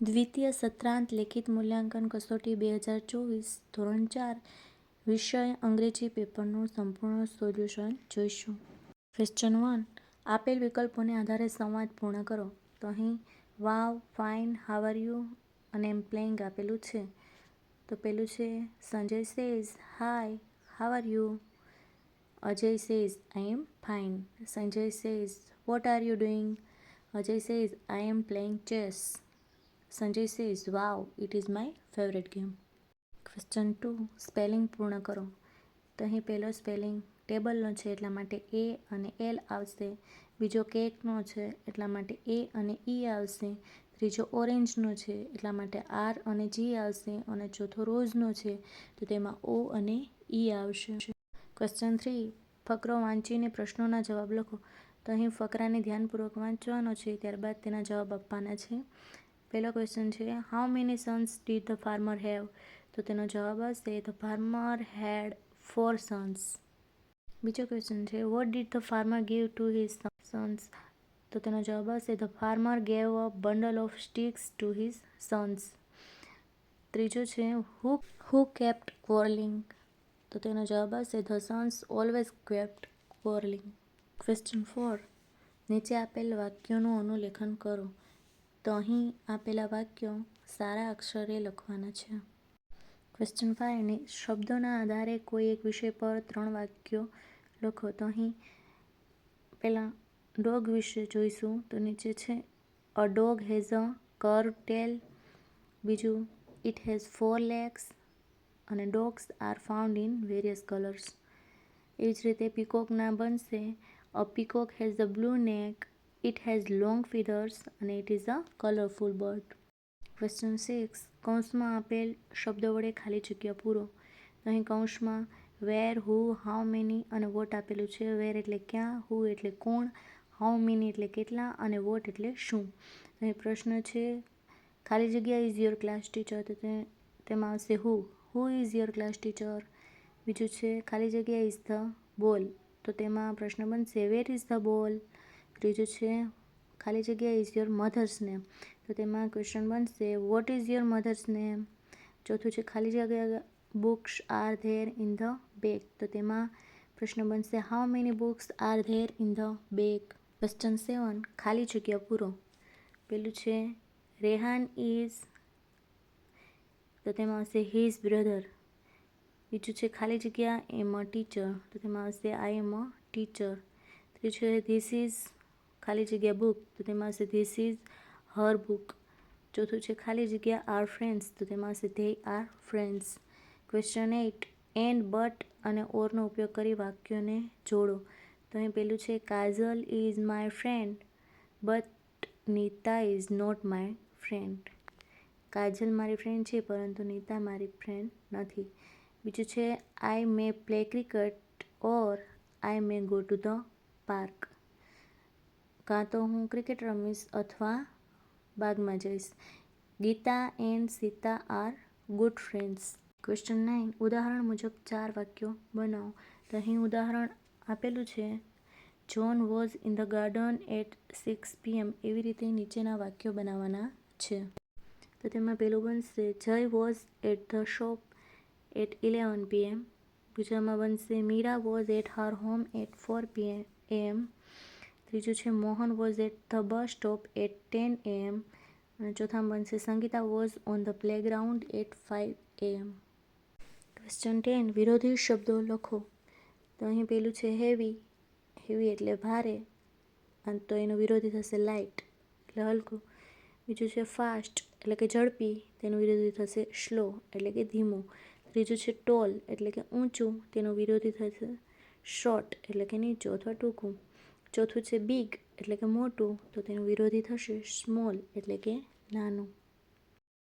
દ્વિતીય સત્રાંત લેખિત મૂલ્યાંકન કસોટી 2024 ધોરણ 4 વિષય અંગ્રેજી પેપરનું સંપૂર્ણ સોલ્યુશન જોઈશું. ક્વેશ્ચન 1. આપેલ વિકલ્પોને આધારે સંવાદ પૂર્ણ કરો. તો અહીં wow, fine, how are you અને એમ પ્લેઇંગ આપેલું છે. તો પેલું છે Sanjay says hi, how are you. Ajay says I am fine. Sanjay says what are you doing. Ajay says I am playing chess. Sanjay says wow, it is my favourite game. Question 2. Spelling પૂર્ણ કરો. તો અહીં પહેલો સ્પેલિંગ ટેબલનો છે એટલા માટે એ અને એલ આવશે. બીજો કેકનો છે એટલા માટે એ અને ઈ આવશે. ત્રીજો ઓરેન્જનો છે એટલા માટે આર અને જી આવશે. અને ચોથો રોઝનો છે તો તેમાં ઓ અને ઈ આવશે. ક્વેશ્ચન 3. ફકરો વાંચીને પ્રશ્નોના જવાબ લખો. તો અહીં ફકરાને ધ્યાનપૂર્વક વાંચવાનો છે, ત્યારબાદ તેના જવાબ આપવાના છે. પહેલો ક્વેશ્ચન છે how many sons did the farmer have. તો તેનો જવાબ આવશે ધ ફાર્મર હેડ 4 સન્સ. બીજો ક્વેશ્ચન છે what did the farmer give to his sons. તો તેનો જવાબ આવશે the farmer gave a bundle of sticks to his sons. ત્રીજો છે હુ કેપ્ટ ક્વોરલિંગ. તો તેનો જવાબ આવશે the sons always kept quarrelling. Question 4. નીચે આપેલ વાક્યોનું અનુલેખન કરો. તો અહીં આપેલા વાક્યો સારા અક્ષરે લખવાના છે. ક્વેશ્ચન 5. શબ્દોના આધારે કોઈ એક વિષય પર 3 વાક્યો લખો. તો અહીં પહેલાં ડોગ વિશે જોઈશું. તો નીચે છે a dog has a curve tail. બીજું ઇટ હેઝ 4 legs. અને dogs are found in various colours. એવી જ રીતે પીકોકના બનશે a peacock has a blue neck. It has long feathers અને it is a colourful bird. Question 6. કૌંસમાં આપેલ શબ્દો વડે ખાલી જગ્યા પૂરો. તો અહીં કૌંસમાં વેર, હુ, હાઉ મેની અને વોટ આપેલું છે. વેર એટલે ક્યાં, હુ એટલે કોણ, હાઉ મેની એટલે કેટલા અને વોટ એટલે શું. અહીં પ્રશ્ન છે ખાલી જગ્યા ઇઝ યોર ક્લાસ ટીચર. તો તેમાં આવશે who is your class teacher. બીજું છે ખાલી જગ્યા ઇઝ ધ બોલ. તો તેમાં પ્રશ્ન બનશે વેર ઇઝ ધ બોલ. ત્રીજું છે ખાલી જગ્યા ઇઝ યોર મધર્સ નેમ. તો તેમાં ક્વેશ્ચન બનશે what is your mother's name. ચોથું છે ખાલી જગ્યા books are there in the bag. તો તેમાં પ્રશ્ન બનશે how many books are there in the bag. Question 7. ખાલી જગ્યા પૂરો. પેલું છે રેહાન ઇઝ. તો તેમાં આવશે હિઝ બ્રધર. બીજું છે ખાલી જગ્યા એમ અ ટીચર. તો તેમાં આવશે આઈ એમ અ ટીચર. ત્રીજું છે ધીસ ઇઝ ખાલી જગ્યા બુક. તો તેમાં આવશે ધીસ ઇઝ હર બુક. ચોથું છે ખાલી જગ્યા આર ફ્રેન્ડ્સ. તો તેમાં આવશે they are friends. Question 8. And, but અને ઓરનો ઉપયોગ કરી વાક્યોને જોડો. તો અહીં પેલું છે Kajal is my friend but Nita is not my friend. Kajal મારી ફ્રેન્ડ છે પરંતુ નીતા મારી ફ્રેન્ડ નથી. બીજું છે I may play cricket or I may go to the park. કાં તો હું ક્રિકેટ રમીશ અથવા બાગમાં જઈશ. Gita and Sita are good friends. Question 9. ઉદાહરણ મુજબ 4 વાક્યો બનાવો. તો અહીં ઉદાહરણ આપેલું છે John was in the garden at 6 PM. એવી રીતે નીચેના વાક્યો બનાવવાના છે. તો તેમાં પહેલું બનશે Jay was at the shop at 11 PM. બીજામાં બનશે Meera was at her home at 4 AM. ત્રીજું છે Mohan was at the bus stop at 10 AM. અને ચોથામાં બનશે Sangeeta was on the playground at 5 AM. Question 10. વિરોધી શબ્દો લખો. તો અહીં પેલું છે હેવી. હેવી એટલે ભારે. તો એનું વિરોધી થશે લાઇટ એટલે હલકું. બીજું છે ફાસ્ટ એટલે કે ઝડપી. તેનું વિરોધી થશે સ્લો એટલે કે ધીમું. ત્રીજું છે ટોલ એટલે કે ઊંચું. તેનું વિરોધી થશે શોર્ટ એટલે કે નીચું અથવા ટૂંકું. ચોથું છે બિગ એટલે કે મોટું. તો તેનું વિરોધી થશે સ્મોલ એટલે કે નાનું.